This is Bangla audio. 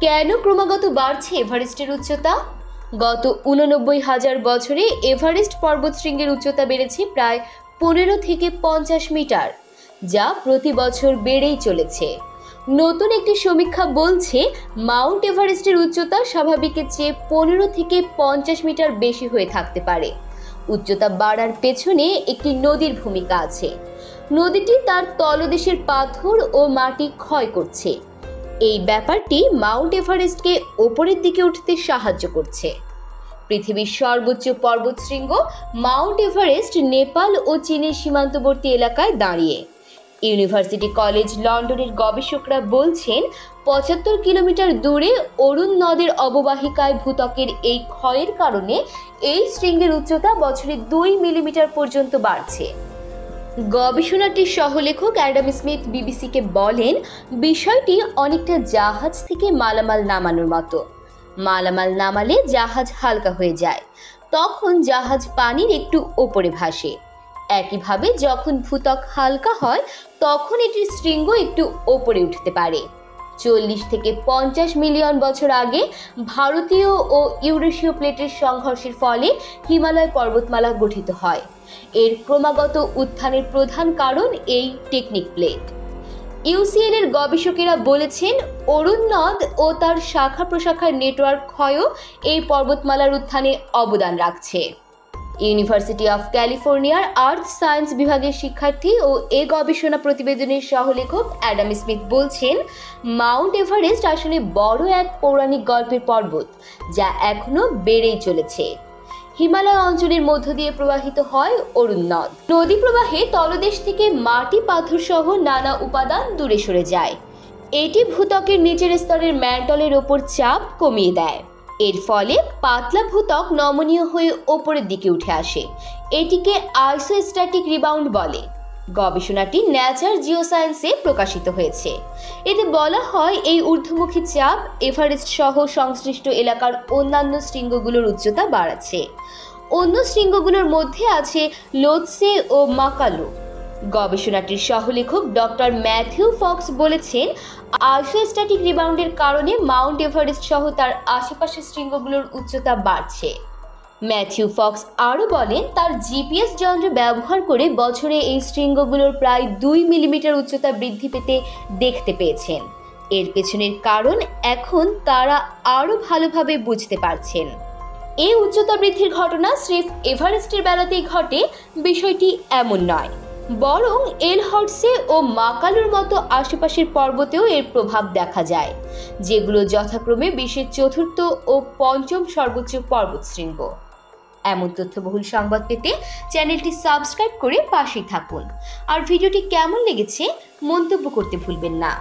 কেন ক্রমাগত বাড়ছে এভারেস্টের উচ্চতা? গত ৮৯,০০০ বছরে এভারেস্ট পর্বতশৃঙ্গের উচ্চতা বেড়েছে প্রায় ১৫ থেকে ৫০ মিটার, যা প্রতি বছর বেড়েই চলেছে। নতুন একটি সমীক্ষা বলছে মাউন্ট এভারেস্টের উচ্চতা স্বাভাবিকের চেয়ে ১৫ থেকে ৫০ মিটার বেশি হয়ে থাকতে পারে। উচ্চতা বাড়ার পেছনে একটি নদীর ভূমিকা আছে। নদীটি তার তলদেশের পাথর ও মাটি ক্ষয় করছে। এই ব্যাপারটি মাউন্ট এভারেস্টকে ওপরের দিকে উঠতে সাহায্য করছে। পৃথিবীর সর্বোচ্চ পর্বতশৃঙ্গ মাউন্ট এভারেস্ট নেপাল ও চীনের সীমান্তবর্তী এলাকায় দাঁড়িয়ে। ইউনিভার্সিটি কলেজ লন্ডনের গবেষকরা বলছেন ৭৫ কিলোমিটার দূরে অরুণ নদের অববাহিকায় ভূত্বকের এই ক্ষয়ের কারণে এই শৃঙ্গের উচ্চতা বছরে ২ মিলিমিটার পর্যন্ত বাড়ছে। গবেষণাটির সহলেখক অ্যাডাম স্মিথ বিবিসিকে বলেন, বিষয়টি অনেকটা জাহাজ থেকে মালামাল নামানোর মতো। মালামাল নামালে জাহাজ হালকা হয়ে যায়, তখন জাহাজ পানির একটু ওপরে ভাসে। একইভাবে যখন ভূত্বক হালকা হয় তখন এটির শৃঙ্গ একটু ওপরে উঠতে পারে। ৪০ থেকে ৫০ মিলিয়ন বছর আগে ভারতীয় ও ইউরেশীয় প্লেটের সংঘর্ষের ফলে হিমালয় পর্বতমালা গঠিত হয়। এর ক্রমাগত উত্থানের প্রধান কারণ এই টেকনিক প্লেট। ইউসিএল এর গবেষকেরা বলেছেন, অরুণ নদ ও তার শাখা প্রশাখার নেটওয়ার্ক ক্ষয়ও এই পর্বতমালার উত্থানে অবদান রাখছে। ইউনিভার্সিটি অফ ক্যালিফোর্নিয়ার আর্থ সায়েন্স বিভাগের শিক্ষার্থী ও এ গবেষণা প্রতিবেদনের সহলেখক অ্যাডাম স্মিথ বলছেন, মাউন্ট এভারেস্ট আসলে বড় এক পৌরাণিক গল্পের পর্বত, যা এখনো বেড়েই চলেছে। হিমালয় অঞ্চলের মধ্য দিয়ে প্রবাহিত হয় অরুণ নদ। নদী প্রবাহে তলদেশ থেকে মাটি পাথর সহ নানা উপাদান দূরে সরে যায়। এটি ভূত্বকের নিচের স্তরের ম্যান্টলের ওপর চাপ কমিয়ে দেয়। এর ফলে পাতলা ভূত্বক নমনীয় হয়ে ওপরের দিকে উঠে আসে। এটিকে আইসোস্ট্যাটিক রিবাউন্ড বলে। গবেষণাটি ন্যাচার জিওসায়েন্সে প্রকাশিত হয়েছে। এতে বলা হয়, এই ঊর্ধ্বমুখী চাপ এভারেস্ট সহ সংশ্লিষ্ট এলাকার অন্যান্য শৃঙ্গগুলোর উচ্চতা বাড়াচ্ছে। অন্য শৃঙ্গগুলোর মধ্যে আছে লোৎসে ও মাকালু। গবেষণাটির সহলেখক ডক্টর ম্যাথিউ ফক্স বলেছেন, আইসোস্ট্যাটিক রিবাউন্ডের কারণে মাউন্ট এভারেস্ট সহ তার আশেপাশের শৃঙ্গগুলোর উচ্চতা বাড়ছে। ম্যাথিউ ফক্স আরও বলেন, তার জিপিএস যন্ত্র ব্যবহার করে বছরে এই শৃঙ্গগুলোর প্রায় ২ মিলিমিটার উচ্চতা বৃদ্ধি পেতে দেখতে পেয়েছেন। এর পেছনের কারণ এখন তারা আরও ভালোভাবে বুঝতে পারছেন। এই উচ্চতা বৃদ্ধির ঘটনা স্রেফ এভারেস্টের বেলাতেই ঘটে বিষয়টি এমন নয়, বরং এলহর্টসে ও মাকালুর মতো আশেপাশের পর্বতেও এর প্রভাব দেখা যায়, যেগুলো যথাক্রমে বিশ্বের চতুর্থ ও পঞ্চম সর্বোচ্চ পর্বতশৃঙ্গ। এমন তথ্যবহুল সংবাদ পেতে চ্যানেলটি সাবস্ক্রাইব করে পাশেই থাকুন। আর ভিডিওটি কেমন লেগেছে মন্তব্য করতে ভুলবেন না।